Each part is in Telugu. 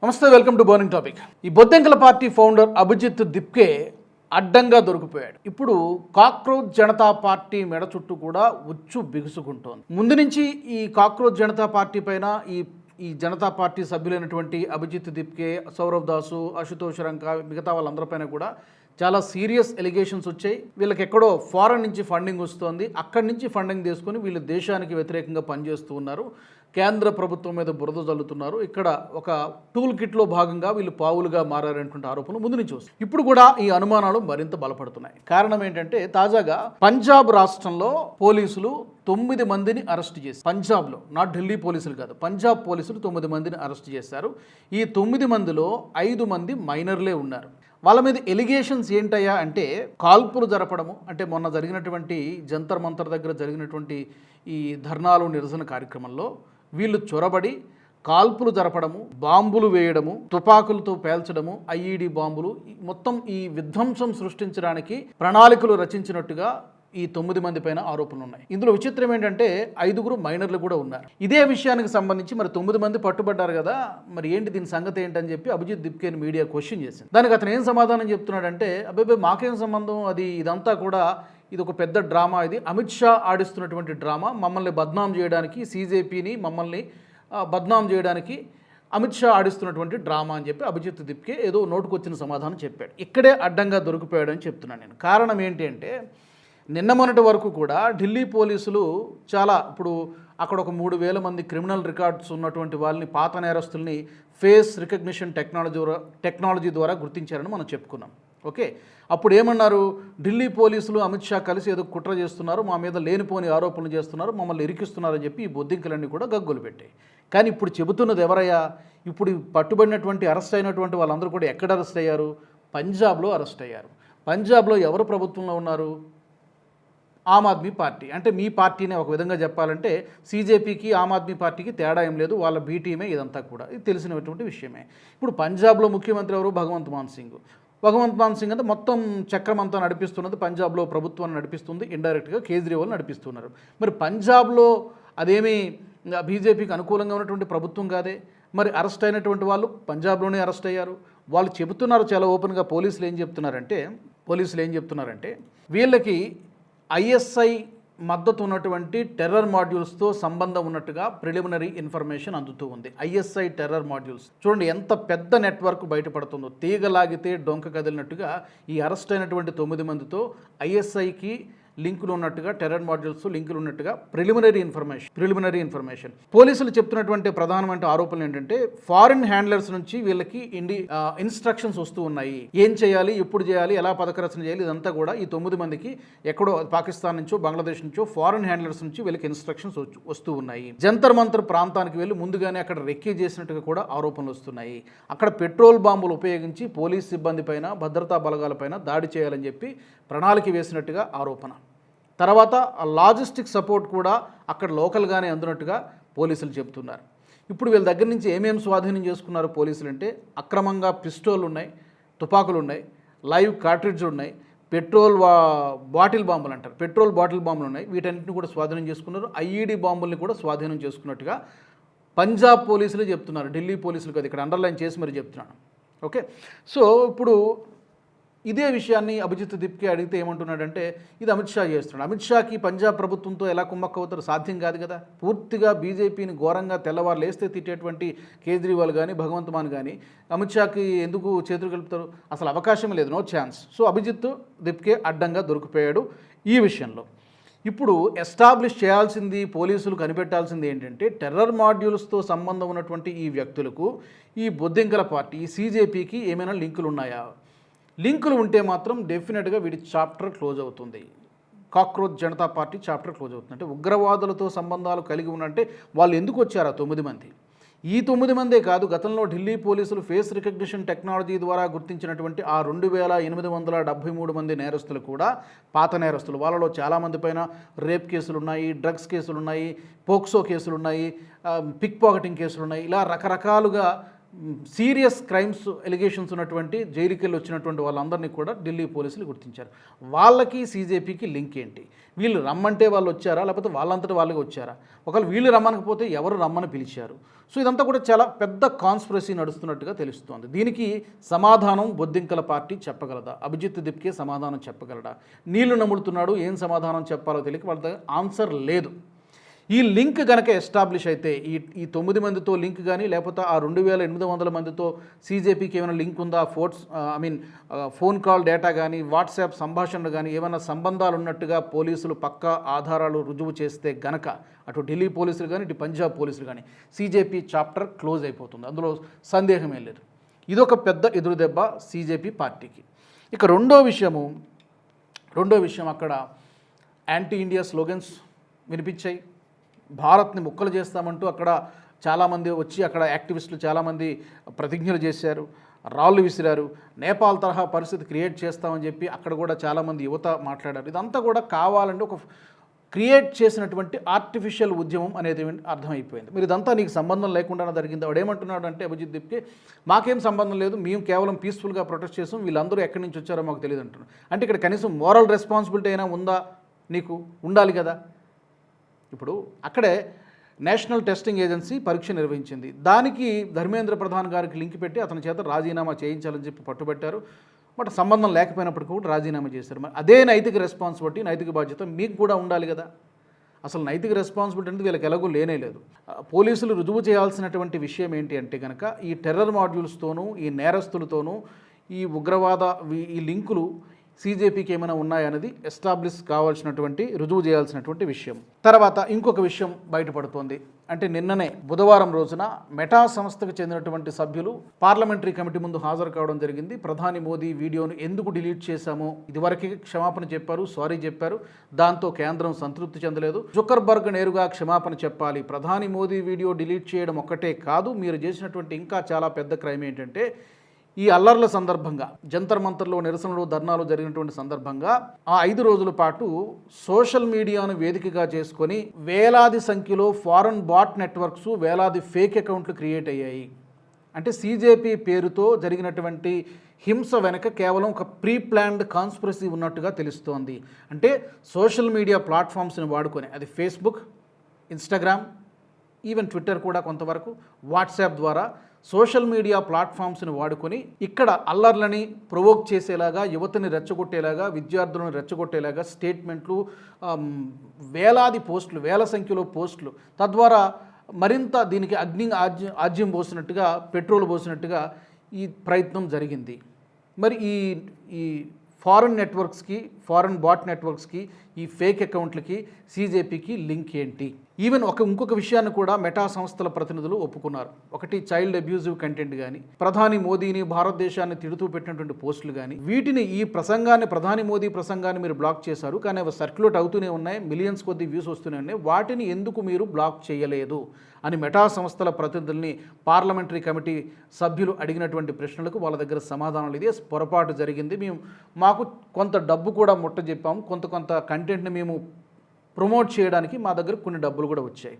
నమస్తే, వెల్కమ్ టు బర్నింగ్ టాపిక్. ఈ బొద్దెంకల పార్టీ ఫౌండర్ అభిజిత్ దిప్కే అడ్డంగా దొరికిపోయాడు. ఇప్పుడు కాక్రోచ్ జనతా పార్టీ మెడ చుట్టూ కూడా ఉచ్చు బిగుసుకుంటోంది. ముందు నుంచి ఈ కాక్రోచ్ జనతా పార్టీ పైన ఈ జనతా పార్టీ సభ్యులైనటువంటి అభిజిత్ దిప్కే, సౌరవ్ దాసు, అశుతోష్ రంకా, మిగతా వాళ్ళందరిపైన కూడా చాలా సీరియస్ ఎలిగేషన్స్ వచ్చాయి. వీళ్ళకి ఎక్కడో ఫారెన్ నుంచి ఫండింగ్ వస్తోంది, అక్కడి నుంచి ఫండింగ్ తీసుకొని వీళ్ళు దేశానికి వ్యతిరేకంగా పనిచేస్తూ ఉన్నారు, కేంద్ర ప్రభుత్వం మీద బురద జల్లుతున్నారు, ఇక్కడ ఒక టూల్ కిట్లో భాగంగా వీళ్ళు పావులుగా మారారనేటువంటి ఆరోపణలు ముందు నుంచి వస్తాయి. ఇప్పుడు కూడా ఈ అనుమానాలు మరింత బలపడుతున్నాయి. కారణం ఏంటంటే తాజాగా పంజాబ్ రాష్ట్రంలో పోలీసులు 9 మందిని అరెస్ట్ చేశారు. పంజాబ్లో, నాట్ ఢిల్లీ పోలీసులు కాదు, పంజాబ్ పోలీసులు 9 మందిని అరెస్ట్ చేశారు. ఈ 9 మందిలో 5 మంది మైనర్లే ఉన్నారు. వాళ్ళ మీద ఎలిగేషన్స్ ఏంటయ్యా అంటే కాల్పులు జరపడము, అంటే మొన్న జరిగినటువంటి జంతర్ మంతర్ దగ్గర జరిగినటువంటి ఈ ధర్నాలు నిరసన కార్యక్రమంలో వీళ్ళు చొరబడి కాల్పులు జరపడము, బాంబులు వేయడము, తుపాకులతో పేల్చడము, ఐఈడి బాంబులు, మొత్తం ఈ విధ్వంసం సృష్టించడానికి ప్రణాళికలు రచించినట్టుగా ఈ 9 మంది పైన ఆరోపణలు ఉన్నాయి. ఇందులో విచిత్రం ఏంటంటే 5 మైనర్లు కూడా ఉన్నారు. ఇదే విషయానికి సంబంధించి మరి 9 మంది పట్టుబడ్డారు కదా, మరి ఏంటి దీని సంగతి ఏంటని చెప్పి అభిజిత్ దిప్కేని మీడియా క్వశ్చన్ చేసింది. దానికి అతను ఏం సమాధానం చెప్తున్నాడంటే, అబ్బాయి మాకేం సంబంధం, ఇదంతా కూడా ఇది ఒక పెద్ద డ్రామా, ఇది అమిత్ షా ఆడిస్తున్నటువంటి డ్రామా, మమ్మల్ని బద్నాం చేయడానికి, సీజేపీని మమ్మల్ని బద్నాం చేయడానికి అమిత్ షా ఆడిస్తున్నటువంటి డ్రామా అని చెప్పి అభిజిత్ దిప్కే ఏదో నోటుకొచ్చిన సమాధానం చెప్పాడు. ఇక్కడే అడ్డంగా దొరికిపోయాడని చెప్తున్నాను నేను. కారణం ఏంటి అంటే నిన్న మొన్నటి వరకు కూడా ఢిల్లీ పోలీసులు ఇప్పుడు అక్కడ ఒక 3,000 మంది క్రిమినల్ రికార్డ్స్ ఉన్నటువంటి వాళ్ళని, పాత నేరస్తుల్ని ఫేస్ రికగ్నిషన్ టెక్నాలజీ ద్వారా గుర్తించారని మనం చెప్పుకున్నాం. ఓకే, అప్పుడు ఏమన్నారు, ఢిల్లీ పోలీసులు అమిత్ షా కలిసి ఏదో కుట్ర చేస్తున్నారు, మా మీద లేనిపోని ఆరోపణలు చేస్తున్నారు, మమ్మల్ని ఇరికిస్తున్నారని చెప్పి ఈ బొద్దింకలన్నీ కూడా గగ్గోలు పెట్టాయి. కానీ ఇప్పుడు చెబుతున్నది ఎవరయ్యా, ఇప్పుడు పట్టుబడినటువంటి అరెస్ట్ అయినటువంటి వాళ్ళందరూ కూడా ఎక్కడ అరెస్ట్ అయ్యారు? పంజాబ్లో అరెస్ట్ అయ్యారు. పంజాబ్లో ఎవరు ప్రభుత్వంలో ఉన్నారు? ఆమ్ ఆద్మీ పార్టీ. అంటే మీ పార్టీనే ఒక విధంగా చెప్పాలంటే సీజేపీకి ఆమ్ ఆద్మీ పార్టీకి తేడా ఏం లేదు, వాళ్ళ బీ టీమే ఇదంతా కూడా, ఇది తెలిసినటువంటి విషయమే. ఇప్పుడు పంజాబ్లో ముఖ్యమంత్రి ఎవరు? భగవంత్ మాన్ సింగ్. భగవంత్ మాన్ సింగ్ అంటే మొత్తం చక్రం అంతా నడిపిస్తున్నది, పంజాబ్లో ప్రభుత్వాన్ని నడిపిస్తుంది, ఇండైరెక్ట్గా కేజ్రీవాల్ నడిపిస్తున్నారు. మరి పంజాబ్లో అదేమీ బీజేపీకి అనుకూలంగా ఉన్నటువంటి ప్రభుత్వం కాదే, మరి అరెస్ట్ అయినటువంటి వాళ్ళు పంజాబ్లోనే అరెస్ట్ అయ్యారు. వాళ్ళు చెబుతున్నారు చాలా ఓపెన్గా, పోలీసులు ఏం చెప్తున్నారంటే వీళ్ళకి ఐఎస్ఐ మద్దతు ఉన్నటువంటి టెర్రర్ మాడ్యూల్స్తో సంబంధం ఉన్నట్టుగా ప్రిలిమినరీ ఇన్ఫర్మేషన్ అందుతూ ఉంది. ఐఎస్ఐ టెర్రర్ మాడ్యూల్స్ చూడండి ఎంత పెద్ద నెట్వర్క్ బయటపడుతుందో, తీగలాగితే డొంక కదిలినట్టుగా ఈ అరెస్ట్ అయినటువంటి 9 మందితో ఐఎస్ఐకి లింకులు ఉన్నట్టుగా, టెర్రర్ మాడ్యూల్స్ లింకులు ఉన్నట్టుగా ప్రిలిమినరీ ఇన్ఫర్మేషన్ పోలీసులు చెప్తున్నటువంటి ప్రధానమైన ఆరోపణలు ఏంటంటే ఫారిన్ హ్యాండ్లర్స్ నుంచి వీళ్ళకి ఇన్స్ట్రక్షన్స్ వస్తూ ఉన్నాయి. ఏం చేయాలి, ఎప్పుడు చేయాలి, ఎలా పథకరచన చేయాలి, ఇదంతా కూడా ఈ 9 మందికి ఎక్కడో పాకిస్తాన్ నుంచో బంగ్లాదేశ్ నుంచో ఫారిన్ హ్యాండ్లర్స్ నుంచి వీళ్ళకి ఇన్స్ట్రక్షన్స్ వస్తూ ఉన్నాయి. జంతర్ మంతర్ ప్రాంతానికి వెళ్ళి ముందుగానే అక్కడ రెక్కీ చేసినట్టుగా కూడా ఆరోపణలు వస్తున్నాయి. అక్కడ పెట్రోల్ బాంబులు ఉపయోగించి పోలీస్ సిబ్బంది పైన, భద్రతా బలగాలపైన దాడి చేయాలని చెప్పి ప్రణాళిక వేసినట్టుగా ఆరోపణ. తర్వాత లాజిస్టిక్ సపోర్ట్ కూడా అక్కడ లోకల్గానే అందునట్టుగా పోలీసులు చెప్తున్నారు. ఇప్పుడు వీళ్ళ దగ్గర నుంచి ఏమేమి స్వాధీనం చేసుకున్నారు పోలీసులు అంటే, అక్రమంగా పిస్టోల్ ఉన్నాయి, తుపాకులు ఉన్నాయి, లైవ్ కార్ట్రిడ్జ్ ఉన్నాయి, పెట్రోల్ బాటిల్ బాంబులు ఉన్నాయి. వీటన్నిటిని కూడా స్వాధీనం చేసుకున్నారు. ఐఈడి బాంబుల్ని కూడా స్వాధీనం చేసుకున్నట్టుగా పంజాబ్ పోలీసులు చెప్తున్నారు. ఢిల్లీ పోలీసులు కాదు, ఇక్కడ అండర్లైన్ చేసి మరి చెప్తున్నాను. ఓకే, సో ఇప్పుడు ఇదే విషయాన్ని అభిజిత్ దిప్కే అడిగితే ఏమంటున్నాడంటే, ఇది అమిత్ షా చేస్తున్నాడు. అమిత్ షాకి పంజాబ్ ప్రభుత్వంతో ఎలా కుమ్మక్కవుతారు? సాధ్యం కాదు కదా. పూర్తిగా బీజేపీని ఘోరంగా తెల్లవారు లేస్తే తిట్టేటువంటి కేజ్రీవాల్ కానీ, భగవంత్ మాన్ కానీ అమిత్ షాకి ఎందుకు చేతులు కలుపుతారు? అసలు అవకాశం లేదు, నో ఛాన్స్. సో అభిజిత్ దిప్కే అడ్డంగా దొరికిపోయాడు ఈ విషయంలో. ఇప్పుడు ఎస్టాబ్లిష్ చేయాల్సింది, పోలీసులు కనిపెట్టాల్సింది ఏంటంటే, టెర్రర్ మాడ్యూల్స్తో సంబంధం ఉన్నటువంటి ఈ వ్యక్తులకు ఈ బొద్దింకల పార్టీ, ఈ సీజేపీకి ఏమైనా లింకులు ఉన్నాయా? లింకులు ఉంటే మాత్రం డెఫినెట్గా వీడి చాప్టర్ క్లోజ్ అవుతుంది. Cockroach Janata party chapter close అవుతుంది. అంటే ఉగ్రవాదులతో సంబంధాలు కలిగి ఉన్నంటే వాళ్ళు ఎందుకు వచ్చారు? 9 మంది. ఈ 9 మందే కాదు, గతంలో ఢిల్లీ పోలీసులు ఫేస్ రికగ్నిషన్ టెక్నాలజీ ద్వారా గుర్తించినటువంటి ఆ 2,873 మంది నేరస్తులు కూడా పాత నేరస్తులు. వాళ్ళలో చాలామంది పైన రేప్ కేసులు ఉన్నాయి, డ్రగ్స్ కేసులు ఉన్నాయి, పోక్సో కేసులు ఉన్నాయి, పిక్ పాకెటింగ్ కేసులు ఉన్నాయి. ఇలా రకరకాలుగా సీరియస్ క్రైమ్స్ ఎలిగేషన్స్ ఉన్నటువంటి జైలుకి వెళ్ళి వచ్చినటువంటి వాళ్ళందరినీ కూడా ఢిల్లీ పోలీసులు గుర్తించారు. వాళ్ళకి సీజేపీకి లింక్ ఏంటి? వీళ్ళు రమ్మంటే వాళ్ళు వచ్చారా, లేకపోతే వాళ్ళంతటి వాళ్ళకి వచ్చారా? ఒకవేళ వీళ్ళు రమ్మనకపోతే ఎవరు రమ్మని పిలిచారు? సో ఇదంతా కూడా చాలా పెద్ద కాన్స్పిరసీ నడుస్తున్నట్టుగా తెలుస్తోంది. దీనికి సమాధానం బొద్దింకల పార్టీ చెప్పగలదా? అభిజిత్ దిప్కే సమాధానం చెప్పగలడా? నీళ్లు నములుతున్నాడు, ఏం సమాధానం చెప్పాలో తెలియక వాళ్ళ దగ్గర ఆన్సర్ లేదు. ఈ లింక్ కనుక ఎస్టాబ్లిష్ అయితే ఈ 9 మందితో లింక్ కానీ, లేకపోతే ఆ 2800 మందితో సీజేపీకి ఏమైనా లింక్ ఉందా, ఫోన్ కాల్ డేటా కానీ, వాట్సాప్ సంభాషణలు కానీ ఏమైనా సంబంధాలు ఉన్నట్టుగా పోలీసులు పక్కా ఆధారాలు రుజువు చేస్తే గనక అటు ఢిల్లీ పోలీసులు కానీ, ఇటు పంజాబ్ పోలీసులు కానీ సీజేపీ చాప్టర్ క్లోజ్ అయిపోతుంది. అందులో సందేహమే లేదు. ఇదొక పెద్ద ఎదురుదెబ్బ సీజేపీ పార్టీకి. ఇక రెండో విషయం అక్కడ యాంటీ ఇండియా స్లోగన్స్ వినిపించాయి. భారత్ని ముక్కలు చేస్తామంటూ అక్కడ చాలామంది వచ్చి అక్కడ యాక్టివిస్టులు చాలామంది ప్రతిజ్ఞలు చేశారు, రాళ్ళు విసిరారు. నేపాల్ తరహా పరిస్థితి క్రియేట్ చేస్తామని చెప్పి అక్కడ కూడా చాలామంది యువత మాట్లాడారు. ఇదంతా కూడా కావాలంటే ఒక క్రియేట్ చేసినటువంటి ఆర్టిఫిషియల్ ఉద్యమం అనేది అర్థమైపోయింది. మీరు ఇదంతా నీకు సంబంధం లేకుండా జరిగింది. వాడు ఏమంటున్నాడు అంటే అభిజిత్ దిప్కే, మాకేం సంబంధం లేదు, మేము కేవలం పీస్ఫుల్గా ప్రొటెస్ట్ చేసాం, వీళ్ళందరూ ఎక్కడి నుంచి వచ్చారో మాకు తెలియదు అంటున్నారు. అంటే ఇక్కడ కనీసం మోరల్ రెస్పాన్సిబిలిటీ అయినా ఉందా? నీకు ఉండాలి కదా. ఇప్పుడు అక్కడే నేషనల్ టెస్టింగ్ ఏజెన్సీ పరీక్ష నిర్వహించింది. దానికి ధర్మేంద్ర ప్రధాన్ గారికి లింక్ పెట్టి అతని చేత రాజీనామా చేయించాలని చెప్పి పట్టుబట్టారు. బట్ సంబంధం లేకపోయినప్పటికీ కూడా రాజీనామా చేశారు. మరి అదే నైతిక రెస్పాన్సిబిలిటీ, నైతిక బాధ్యత మీకు కూడా ఉండాలి కదా. అసలు నైతిక రెస్పాన్సిబిలిటీ అనేది వీళ్ళకి ఎలాగూ లేనే లేదు. పోలీసులు రుజువు చేయాల్సినటువంటి విషయం ఏంటి అంటే కనుక ఈ టెర్రర్ మాడ్యూల్స్తోనూ, ఈ నేరస్తులతోనూ, ఈ ఉగ్రవాద ఈ లింకులు సీజేపీకి ఏమైనా ఉన్నాయన్నది ఎస్టాబ్లిష్ కావాల్సినటువంటి, రుజువు చేయాల్సినటువంటి విషయం. తర్వాత ఇంకొక విషయం బయటపడుతోంది. అంటే నిన్ననే బుధవారం రోజున మెటా సంస్థకు చెందినటువంటి సభ్యులు పార్లమెంటరీ కమిటీ ముందు హాజరు కావడం జరిగింది. ప్రధాని మోదీ వీడియోను ఎందుకు డిలీట్ చేశామో ఇదివరకే క్షమాపణ చెప్పారు, సారీ చెప్పారు. దాంతో కేంద్రం సంతృప్తి చెందలేదు. జుకర్బర్గ్ నేరుగా క్షమాపణ చెప్పాలి. ప్రధాని మోదీ వీడియో డిలీట్ చేయడం ఒక్కటే కాదు, మీరు చేసినటువంటి ఇంకా చాలా పెద్ద క్రైమ్ ఏంటంటే ఈ అల్లర్ల సందర్భంగా జంతర్ మంతర్లో నిరసనలు, ధర్నాలు జరిగినటువంటి సందర్భంగా ఆ 5 రోజుల పాటు సోషల్ మీడియాను వేదికగా చేసుకొని వేలాది సంఖ్యలో ఫారెన్ బాట్ నెట్వర్క్స్, వేలాది ఫేక్ అకౌంట్లు క్రియేట్ అయ్యాయి. అంటే సీజేపీ పేరుతో జరిగినటువంటి హింస వెనక కేవలం ఒక ప్రీ ప్లాన్డ్ కాన్స్పిరసీ ఉన్నట్టుగా తెలుస్తోంది. అంటే సోషల్ మీడియా ప్లాట్ఫామ్స్ని వాడుకొని, అది ఫేస్బుక్, ఇన్స్టాగ్రామ్, ఈవెన్ ట్విట్టర్ కూడా కొంతవరకు, వాట్సాప్ ద్వారా సోషల్ మీడియా ప్లాట్ఫామ్స్ని వాడుకొని ఇక్కడ అల్లర్లని ప్రొవోక్ చేసేలాగా, యువతని రెచ్చగొట్టేలాగా, విద్యార్థులను రెచ్చగొట్టేలాగా స్టేట్మెంట్లు, వేలాది పోస్టులు, వేల సంఖ్యలో పోస్టులు, తద్వారా మరింత దీనికి ఆజ్యం పోసినట్టుగా, పెట్రోల్ పోసినట్టుగా ఈ ప్రయత్నం జరిగింది. మరి ఈ ఫారెన్ నెట్వర్క్స్కి, ఫారెన్ బాట్ నెట్వర్క్స్కి, ఈ ఫేక్ అకౌంట్లకి సీజేపీకి లింక్ ఏంటి? ఈవెన్ ఇంకొక విషయాన్ని కూడా మెటా సంస్థల ప్రతినిధులు ఒప్పుకున్నారు. ఒకటి చైల్డ్ అబ్యూజివ్ కంటెంట్ కానీ, ప్రధాని మోదీని, భారతదేశాన్ని తిడుతూ పెట్టినటువంటి పోస్టులు కానీ, వీటిని ప్రధాని మోదీ ప్రసంగాన్ని మీరు బ్లాక్ చేశారు, కానీ అవి సర్క్యులేట్ అవుతూనే ఉన్నాయి, మిలియన్స్ కొద్ది వ్యూస్ వస్తూనే ఉన్నాయి, వాటిని ఎందుకు మీరు బ్లాక్ చేయలేదు అని మెటా సంస్థల ప్రతినిధుల్ని పార్లమెంటరీ కమిటీ సభ్యులు అడిగినటువంటి ప్రశ్నలకు వాళ్ళ దగ్గర సమాధానాలు ఇదే, పొరపాటు జరిగింది, మాకు కొంత డబ్బు కూడా ముట్టజెప్పాము, కొంత కంటెంట్ని మేము ప్రమోట్ చేయడానికి మా దగ్గర కొన్ని డబ్బులు కూడా వచ్చాయి.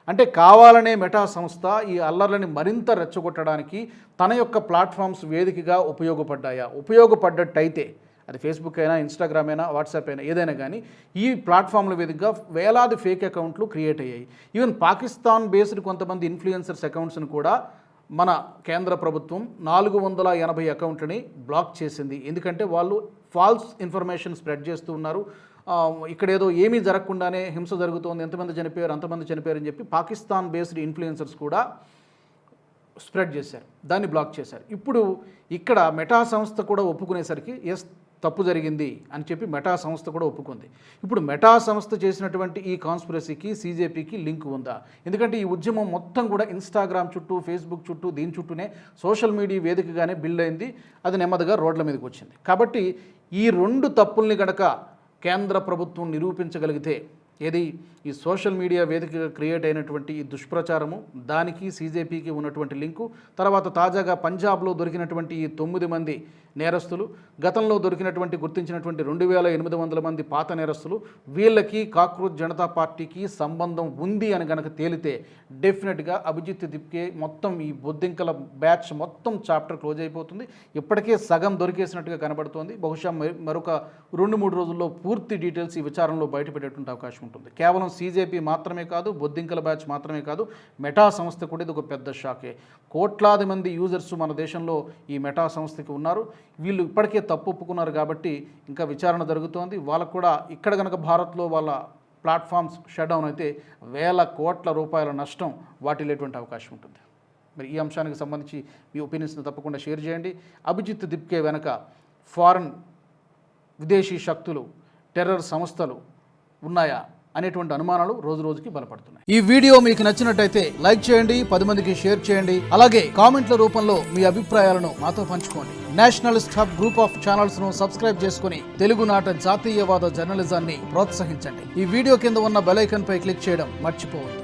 అంటే కావాలనే మెటా సంస్థ ఈ అల్లర్లని మరింత రెచ్చగొట్టడానికి తన యొక్క ప్లాట్ఫామ్స్ వేదికగా ఉపయోగపడ్డట్టయితే, అది ఫేస్బుక్ అయినా, ఇన్స్టాగ్రామ్ అయినా, వాట్సాప్ అయినా, ఏదైనా కానీ ఈ ప్లాట్ఫామ్ల వేదికగా వేలాది ఫేక్ అకౌంట్లు క్రియేట్ అయ్యాయి. ఈవెన్ పాకిస్తాన్ బేస్డ్ కొంతమంది ఇన్ఫ్లుయెన్సర్స్ అకౌంట్స్ని కూడా మన కేంద్ర ప్రభుత్వం 480 అకౌంట్లని బ్లాక్ చేసింది. ఎందుకంటే వాళ్ళు ఫాల్స్ ఇన్ఫర్మేషన్ స్ప్రెడ్ చేస్తూ ఉన్నారు. ఇక్కడేదో ఏమీ జరగకుండానే హింస జరుగుతోంది, ఎంతమంది చనిపోయారు, అంతమంది చనిపోయారని చెప్పి పాకిస్తాన్ బేస్డ్ ఇన్ఫ్లుయెన్సర్స్ కూడా స్ప్రెడ్ చేశారు, దాన్ని బ్లాక్ చేశారు. ఇప్పుడు ఇక్కడ మెటా సంస్థ కూడా ఒప్పుకునేసరికి ఎస్ తప్పు జరిగింది అని చెప్పి మెటా సంస్థ కూడా ఒప్పుకుంది. ఇప్పుడు మెటా సంస్థ చేసినటువంటి ఈ కాన్స్పిరసీకి సీజేపీకి లింక్ ఉందా? ఎందుకంటే ఈ ఉద్యమం మొత్తం కూడా ఇన్స్టాగ్రామ్ చుట్టూ, ఫేస్బుక్ చుట్టూ, దీని చుట్టూనే సోషల్ మీడియా వేదికగానే బిల్డ్ అయింది. అది నెమ్మదిగా రోడ్ల మీదకి వచ్చింది. కాబట్టి ఈ 2 తప్పుల్ని గనక కేంద్ర ప్రభుత్వం నిరూపించగలిగితే, ఏది ఈ సోషల్ మీడియా వేదికగా క్రియేట్ అయినటువంటి ఈ దుష్ప్రచారము, దానికి CJPకి ఉన్నటువంటి లింకు, తర్వాత తాజాగా పంజాబ్లో దొరికినటువంటి ఈ 9 మంది నేరస్తులు, గతంలో దొరికినటువంటి గుర్తించినటువంటి 2800 మంది పాత నేరస్తులు, వీళ్ళకి కాక్రోచ్ జనతా పార్టీకి సంబంధం ఉంది అని కనుక తేలితే డెఫినెట్గా అభిజిత్ దిప్కే మొత్తం ఈ బొద్దింకల బ్యాచ్ మొత్తం చాప్టర్ క్లోజ్ అయిపోతుంది. ఇప్పటికే సగం దొరికేసినట్టుగా కనబడుతోంది. బహుశా మరొక 2-3 రోజుల్లో పూర్తి డీటెయిల్స్ ఈ విచారణలో బయటపెట్టేటువంటి అవకాశం ఉంటుంది. కేవలం CJP మాత్రమే కాదు, బొద్దింకల బ్యాచ్ మాత్రమే కాదు, మెటా సంస్థ కూడా ఇది ఒక పెద్ద షాకే. కోట్లాది మంది యూజర్స్ మన దేశంలో ఈ మెటా సంస్థకి ఉన్నారు. వీళ్ళు ఇప్పటికే తప్పు ఒప్పుకున్నారు కాబట్టి ఇంకా విచారణ జరుగుతోంది. వాళ్ళకు కూడా ఇక్కడ కనుక భారత్లో వాళ్ళ ప్లాట్ఫామ్స్ షట్ డౌన్ అయితే వేల కోట్ల రూపాయల నష్టం వాటిల్లేటువంటి అవకాశం ఉంటుంది. మరి ఈ అంశానికి సంబంధించి మీ ఒపీనియన్స్ని తప్పకుండా షేర్ చేయండి. అభిజిత్ దిప్కే వెనక ఫారెన్ విదేశీ శక్తులు, టెర్రర్ సంస్థలు ఉన్నాయా అనేటువంటి అనుమానాలు రోజు రోజుకి బలపడుతున్నాయి. ఈ వీడియో మీకు నచ్చినట్టయితే లైక్ చేయండి, 10 మందికి షేర్ చేయండి. అలాగే కామెంట్ల రూపంలో మీ అభిప్రాయాలను మాతో పంచుకోండి. Nationalist hub group of channels ను సబ్స్క్రైబ్ చేసుకుని తెలుగునాట జాతీయవాద జర్నలిజాన్ని ప్రోత్సహించండి. ఈ వీడియో కింద ఉన్న బెల్ ఐకాన్ పై క్లిక్ చేయడం మర్చిపోవద్దు.